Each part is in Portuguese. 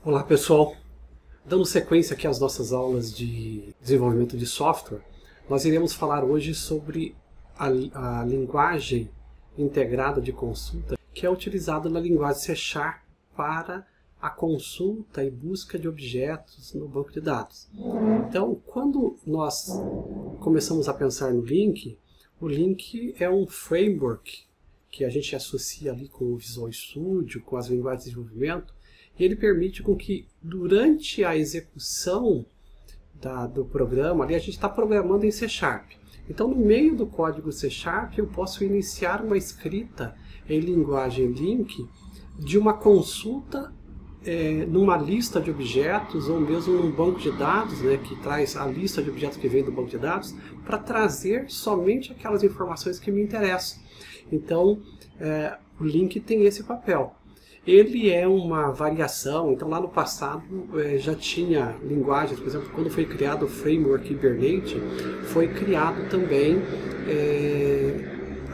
Olá pessoal, dando sequência aqui às nossas aulas de desenvolvimento de software, nós iremos falar hoje sobre a linguagem integrada de consulta que é utilizada na linguagem C# para a consulta e busca de objetos no banco de dados. Então, quando nós começamos a pensar no Link, o Link é um framework que a gente associa ali com o Visual Studio, com as linguagens de desenvolvimento, e ele permite com que durante a execução do programa, ali a gente está programando em C#. Então, no meio do código C#, eu posso iniciar uma escrita em linguagem Link de uma consulta numa lista de objetos ou mesmo num banco de dados, né, que traz a lista de objetos que vem do banco de dados, para trazer somente aquelas informações que me interessam. Então, o Link tem esse papel. Ele é uma variação, então lá no passado já tinha linguagens, por exemplo, quando foi criado o framework Hibernate, foi criado também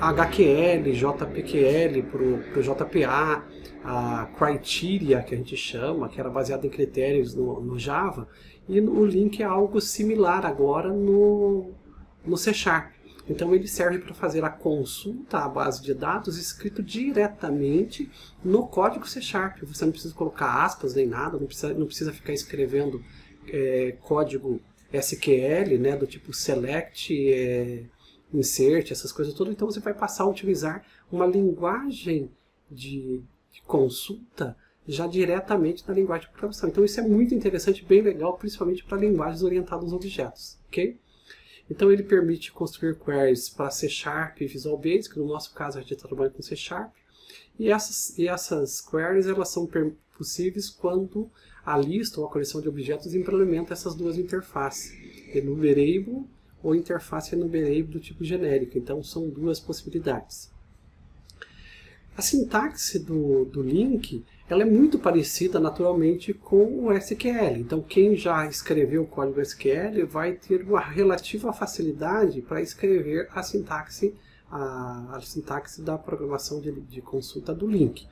HQL, JPQL para o JPA, a Criteria, que a gente chama, que era baseada em critérios no Java, e o Link é algo similar agora no C#. Então ele serve para fazer a consulta à base de dados escrito diretamente no código C#. Você não precisa colocar aspas nem nada, não precisa ficar escrevendo código SQL, né, do tipo select, insert, essas coisas todas. Então você vai passar a utilizar uma linguagem de consulta já diretamente na linguagem de programação. Então isso é muito interessante, bem legal, principalmente para linguagens orientadas a objetos. Ok? Então ele permite construir queries para C# e Visual Basic, no nosso caso a gente está trabalhando com C#, e essas queries elas são possíveis quando a lista ou a coleção de objetos implementa essas duas interfaces, enumerable ou interface enumerable do tipo genérico. Então são duas possibilidades. A sintaxe do Link ela é muito parecida naturalmente com o SQL. Então quem já escreveu o código SQL vai ter uma relativa facilidade para escrever a sintaxe da programação de consulta do Link.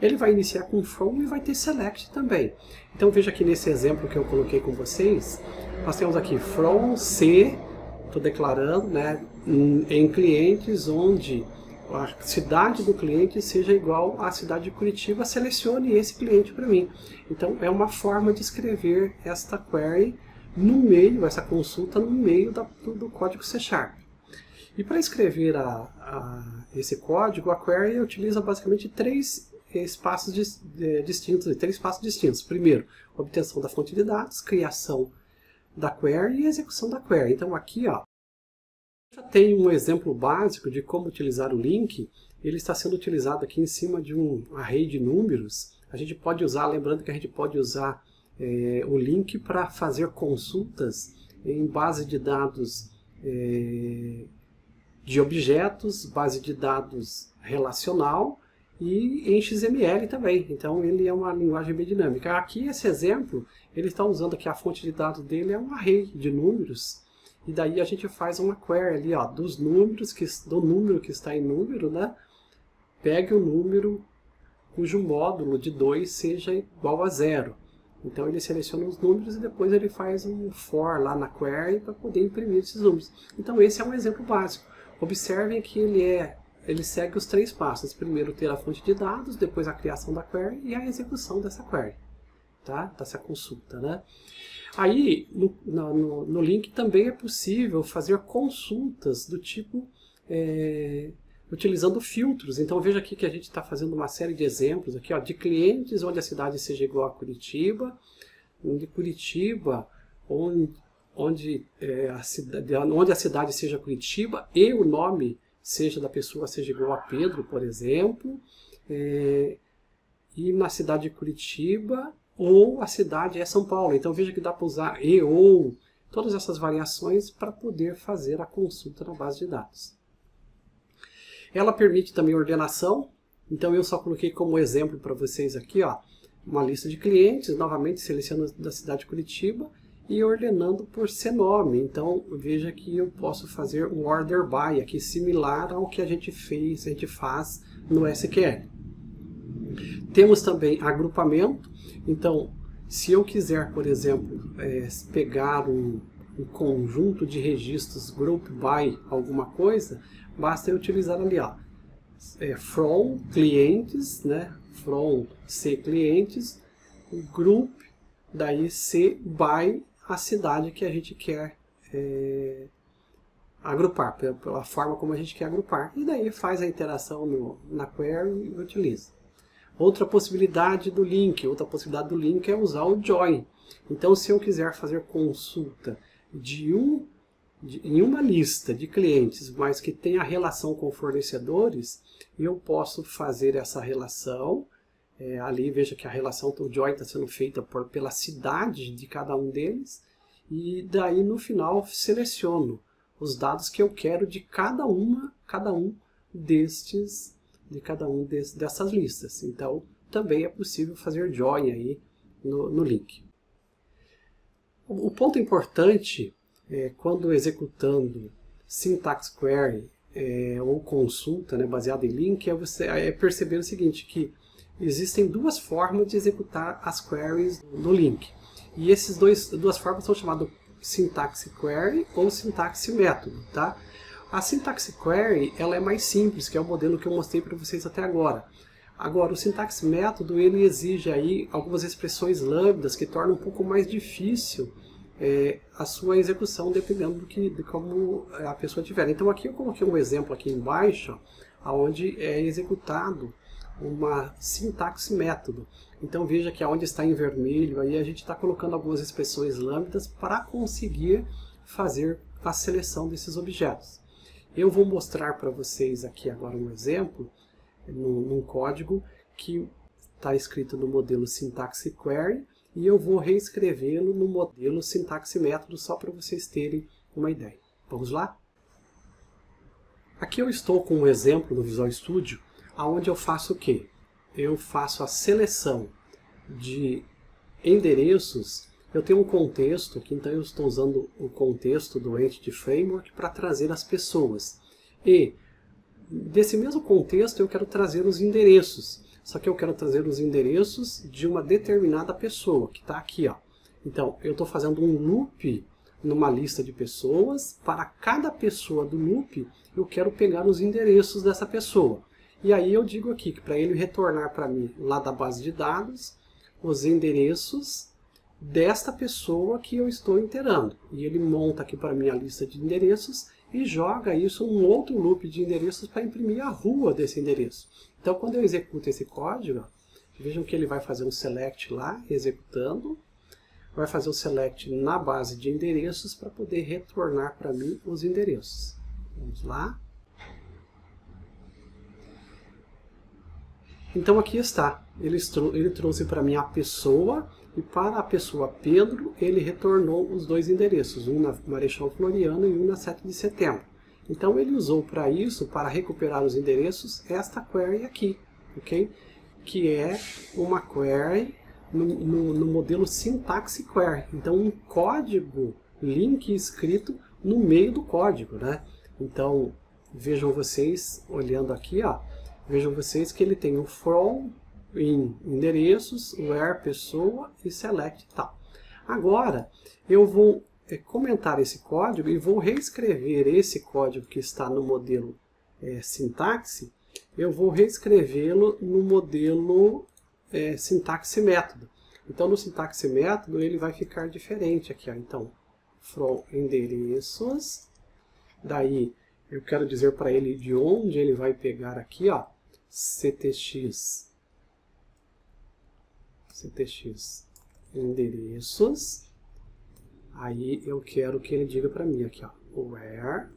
Ele vai iniciar com from e vai ter select também. Então veja aqui nesse exemplo que eu coloquei com vocês, nós temos aqui from C, estou declarando, né, em clientes onde a cidade do cliente seja igual à cidade de Curitiba, selecione esse cliente para mim. Então é uma forma de escrever esta query no meio, essa consulta no meio do código C#. E para escrever esse código, a query utiliza basicamente três passos distintos. Primeiro, obtenção da fonte de dados, criação da query e execução da query. Então aqui, ó, já tem um exemplo básico de como utilizar o Link. Ele está sendo utilizado aqui em cima de um array de números. A gente pode usar, lembrando que a gente pode usar o Link para fazer consultas em base de dados de objetos, base de dados relacional e em XML também. Então ele é uma linguagem bem dinâmica. Aqui esse exemplo, ele está usando aqui a fonte de dados dele, é um array de números. E daí a gente faz uma query ali, ó, do número que está em número, né? Pegue o número cujo módulo de 2 seja igual a 0. Então ele seleciona os números e depois ele faz um for lá na query para poder imprimir esses números. Então esse é um exemplo básico. Observem que ele segue os três passos. Primeiro ter a fonte de dados, depois a criação da query e a execução dessa query, tá? Dessa consulta, né? Aí, no Link também é possível fazer consultas do tipo, utilizando filtros. Então veja aqui que a gente está fazendo uma série de exemplos aqui, ó, de clientes onde a cidade seja igual a Curitiba, de Curitiba, onde a cidade seja Curitiba e o nome da pessoa seja igual a Pedro, por exemplo, e na cidade de Curitiba, ou a cidade é São Paulo. Então veja que dá para usar e ou, todas essas variações para poder fazer a consulta na base de dados. Ela permite também ordenação. Então eu só coloquei como exemplo para vocês aqui, ó, uma lista de clientes, novamente selecionando da cidade de Curitiba e ordenando por C-nome. Então veja que eu posso fazer um order by aqui, similar ao que a gente faz no SQL. Temos também agrupamento. Então Se eu quiser, por exemplo, pegar um conjunto de registros group by alguma coisa, basta eu utilizar ali, ó, from clientes, né, from C clientes, group, daí C by a cidade que a gente quer agrupar, pela forma como a gente quer agrupar. E daí faz a interação na query e utiliza. Outra possibilidade do link é usar o join. Então, se eu quiser fazer consulta em uma lista de clientes, mas que tenha relação com fornecedores, eu posso fazer essa relação. Ali veja que a relação do join está sendo feita pela cidade de cada um deles. E daí no final seleciono os dados que eu quero de cada um dessas listas. Então, também é possível fazer join aí no link. O ponto importante quando executando syntax query ou consulta, né, baseada em link, é perceber o seguinte, que existem duas formas de executar as queries no link. E essas duas formas são chamadas syntax query ou syntax método, tá? A syntax query ela é mais simples, que é o modelo que eu mostrei para vocês até agora. Agora, o syntax método ele exige aí algumas expressões lambdas que tornam um pouco mais difícil a sua execução, dependendo de como a pessoa tiver. Então aqui eu coloquei um exemplo aqui embaixo, onde é executado uma syntax método. Então veja que onde está em vermelho, aí a gente está colocando algumas expressões lambdas para conseguir fazer a seleção desses objetos. Eu vou mostrar para vocês aqui agora um exemplo, num código que está escrito no modelo syntax query, e eu vou reescrevê-lo no modelo syntax método, só para vocês terem uma ideia. Vamos lá? Aqui eu estou com um exemplo no Visual Studio, onde eu faço o quê? Eu faço a seleção de endereços. Eu tenho um contexto aqui, então eu estou usando o contexto do Entity Framework para trazer as pessoas. E desse mesmo contexto eu quero trazer os endereços. Só que eu quero trazer os endereços de uma determinada pessoa, que está aqui, ó. Então, eu estou fazendo um loop numa lista de pessoas. Para cada pessoa do loop, eu quero pegar os endereços dessa pessoa. E aí eu digo aqui que para ele retornar para mim, lá da base de dados, os endereços desta pessoa que eu estou iterando. E ele monta aqui para mim a lista de endereços e joga isso num outro loop de endereços para imprimir a rua desse endereço. Então, quando eu executo esse código, vejam que ele vai fazer um select lá, executando, vai fazer o select na base de endereços para poder retornar para mim os endereços. Vamos lá. Então aqui está, ele trouxe para mim a pessoa, e para a pessoa Pedro, ele retornou os dois endereços, um na Marechal Floriano e um na 7 de setembro. Então ele usou para isso, para recuperar os endereços, esta query aqui, ok? Que é uma query no modelo syntax query. Então um código link escrito no meio do código, né? Então vejam vocês, olhando aqui, ó, vejam vocês que ele tem o from, em endereços, where, pessoa e select e tal. Agora, eu vou comentar esse código e vou reescrever esse código que está no modelo sintaxe, eu vou reescrevê-lo no modelo sintaxe método. Então, no sintaxe método, ele vai ficar diferente aqui, ó. Então, from endereços, daí eu quero dizer para ele de onde ele vai pegar aqui, ó, ctx endereços, aí eu quero que ele diga para mim aqui, ó, where,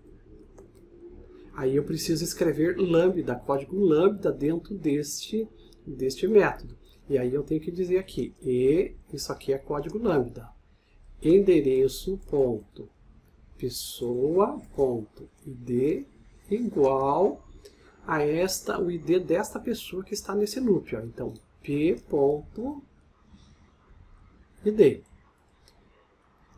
aí eu preciso escrever lambda, código lambda dentro deste método, e aí eu tenho que dizer aqui, isso aqui é código lambda, endereço ponto pessoa ponto id igual a o id desta pessoa que está nesse loop, ó. Então p.id.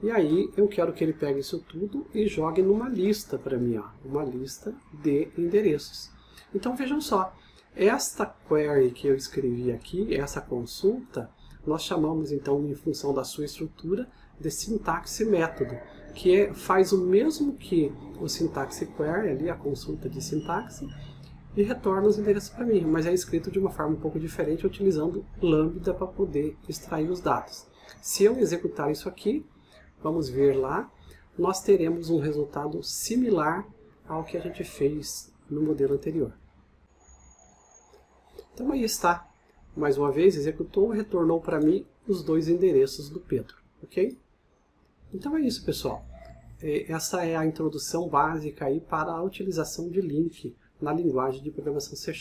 E aí eu quero que ele pegue isso tudo e jogue numa lista para mim, ó, uma lista de endereços. Então vejam só, esta query que eu escrevi aqui, essa consulta, nós chamamos então, em função da sua estrutura, de sintaxe método, que faz o mesmo que o sintaxe query, ali a consulta de sintaxe, e retorna os endereços para mim, mas é escrito de uma forma um pouco diferente, utilizando Lambda para poder extrair os dados. Se eu executar isso aqui, vamos ver lá, nós teremos um resultado similar ao que a gente fez no modelo anterior. Então aí está. Mais uma vez, executou, retornou para mim os 2 endereços do Pedro. Ok? Então é isso, pessoal. Essa é a introdução básica aí para a utilização de link na linguagem de programação C#.